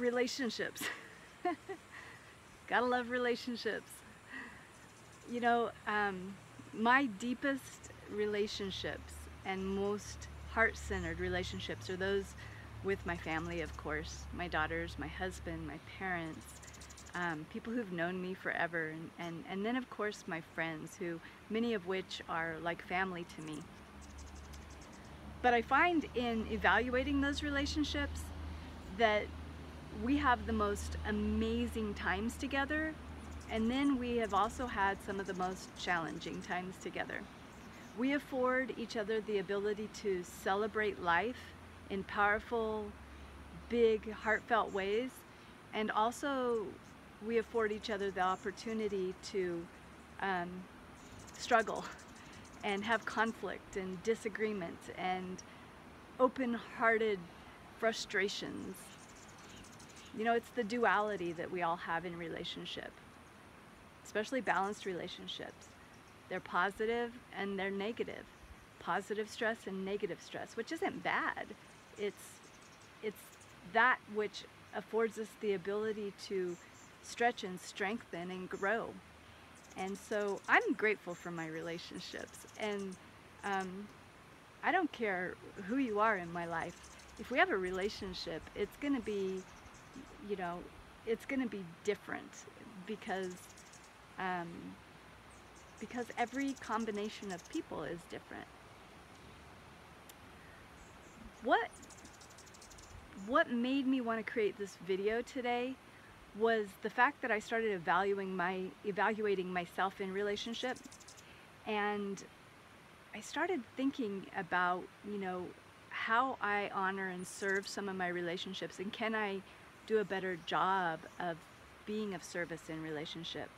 relationships. Gotta love relationships. You know, my deepest relationships and most heart-centered relationships are those with my family, of course, my daughters, my husband, my parents, people who've known me forever, and then of course my friends, who many of which are like family to me. But I find in evaluating those relationships that we have the most amazing times together, and then we have also had some of the most challenging times together. We afford each other the ability to celebrate life in powerful, big, heartfelt ways, and also we afford each other the opportunity to struggle and have conflict and disagreement and open-hearted frustrations. You know, it's the duality that we all have in relationship, especially balanced relationships. They're positive and they're negative. Positive stress and negative stress, which isn't bad. It's that which affords us the ability to stretch and strengthen and grow. And so I'm grateful for my relationships, and I don't care who you are in my life. If we have a relationship, it's going to be, you know, it's going to be different because every combination of people is different. What made me want to create this video today was the fact that I started evaluating myself in relationship, and I started thinking about, you know, how I honor and serve some of my relationships, and can I do a better job of being of service in relationship.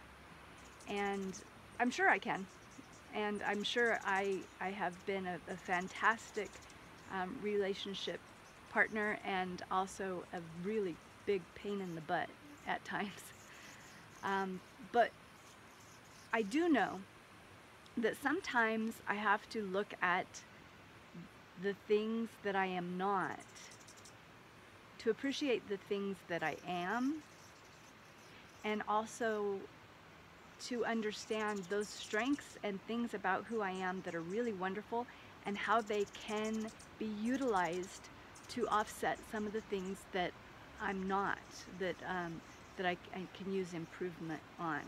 And I'm sure I can, and I'm sure I have been a fantastic relationship partner, and also a really big pain in the butt at times. But I do know that sometimes I have to look at the things that I am not to appreciate the things that I am, and also to understand those strengths and things about who I am that are really wonderful, and how they can be utilized to offset some of the things that I'm not, that I can use improvement on.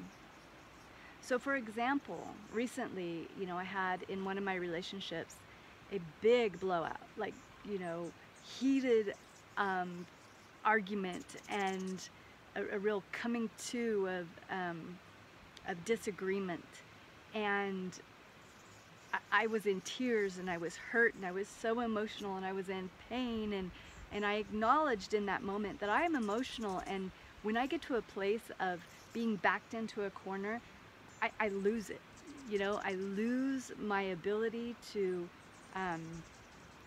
So for example, recently, you know, I had in one of my relationships a big blowout, like, you know, heated argument, and a real coming to of disagreement. And I was in tears, and I was hurt, and I was so emotional, and I was in pain, and I acknowledged in that moment that I am emotional, and when I get to a place of being backed into a corner, I lose it. You know, I lose my ability to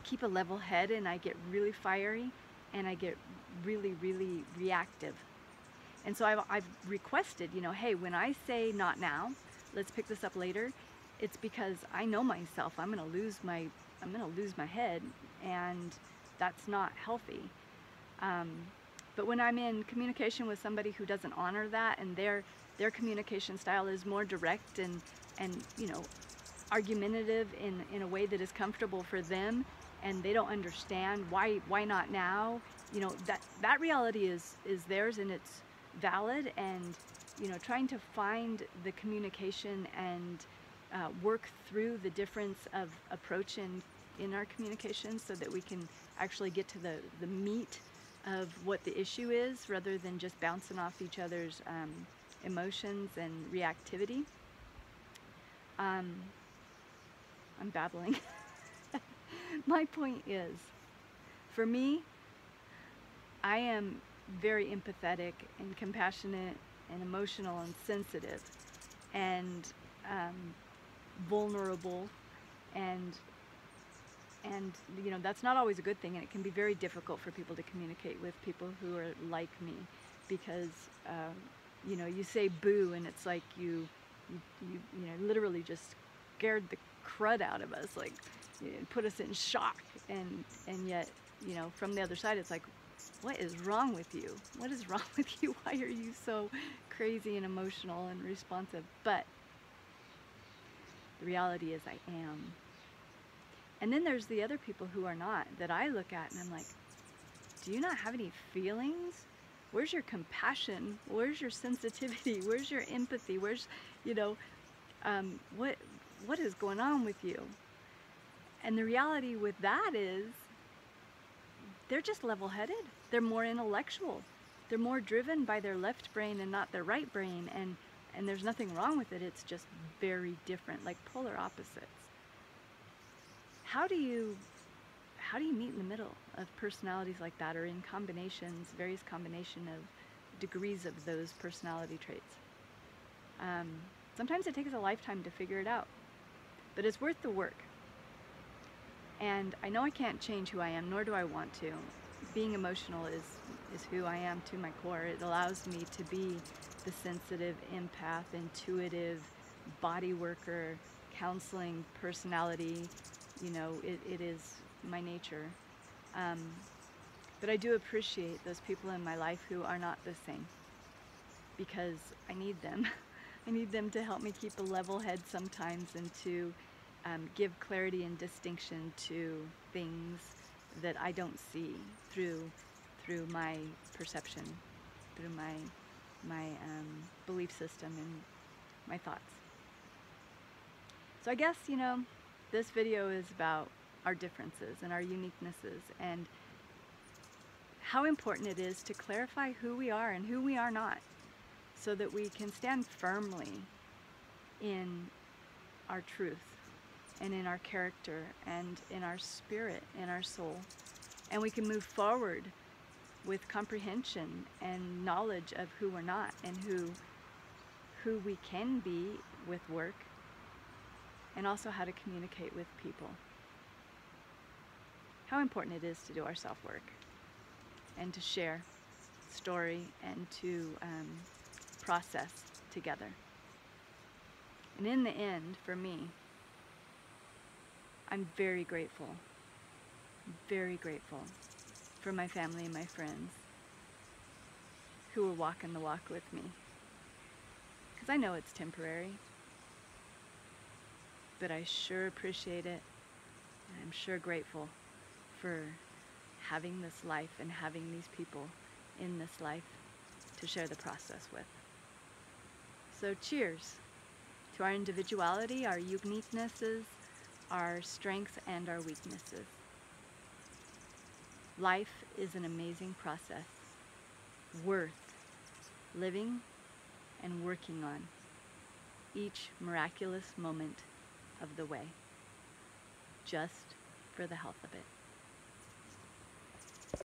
keep a level head, and I get really fiery, and I get really, really reactive. And so I've requested, you know, hey, when I say not now, let's pick this up later, it's because I know myself. I'm gonna lose my head, and that's not healthy. But when I'm in communication with somebody who doesn't honor that, and their communication style is more direct and you know, argumentative in a way that is comfortable for them, and they don't understand why not now, you know, that reality is theirs, and it's valid. And you know, trying to find the communication and work through the difference of approach in our communication, so that we can actually get to the meat of what the issue is, rather than just bouncing off each other's emotions and reactivity. I'm babbling. My point is, for me, I am very empathetic and compassionate and emotional and sensitive and vulnerable, and you know, that's not always a good thing, and it can be very difficult for people to communicate with people who are like me, because you know, you say boo, and it's like you know, literally just scared the crud out of us, like, you know, put us in shock, and yet, you know, from the other side, it's like, what is wrong with you? What is wrong with you? Why are you so crazy and emotional and responsive? But the reality is I am. And then there's the other people who are not, that I look at and I'm like, do you not have any feelings? Where's your compassion? Where's your sensitivity? Where's your empathy? Where's, you know, what is going on with you? And the reality with that is they're just level-headed. They're more intellectual. They're more driven by their left brain and not their right brain. And there's nothing wrong with it. It's just very different, like polar opposites. How do you meet in the middle of personalities like that, or in combinations, various combination of degrees of those personality traits? Sometimes it takes a lifetime to figure it out, but it's worth the work. And I know I can't change who I am, nor do I want to. Being emotional is who I am to my core. It allows me to be the sensitive, empath, intuitive, body worker, counseling personality. You know, it is my nature. But I do appreciate those people in my life who are not the same, because I need them. I need them to help me keep a level head sometimes, and to give clarity and distinction to things that I don't see through my perception, through my belief system and my thoughts. So I guess, you know, this video is about our differences and our uniquenesses, and how important it is to clarify who we are and who we are not, so that we can stand firmly in our truth and in our character and in our spirit and our soul. And we can move forward with comprehension and knowledge of who we're not, and who we can be with work, and also how to communicate with people. How important it is to do our self-work and to share story and to process together. And in the end, for me, I'm very grateful for my family and my friends who are walking the walk with me. Because I know it's temporary, but I sure appreciate it, and I'm sure grateful for having this life and having these people in this life to share the process with. So cheers to our individuality, our uniquenesses, our strengths and our weaknesses. Life is an amazing process, worth living and working on each miraculous moment of the way, just for the health of it.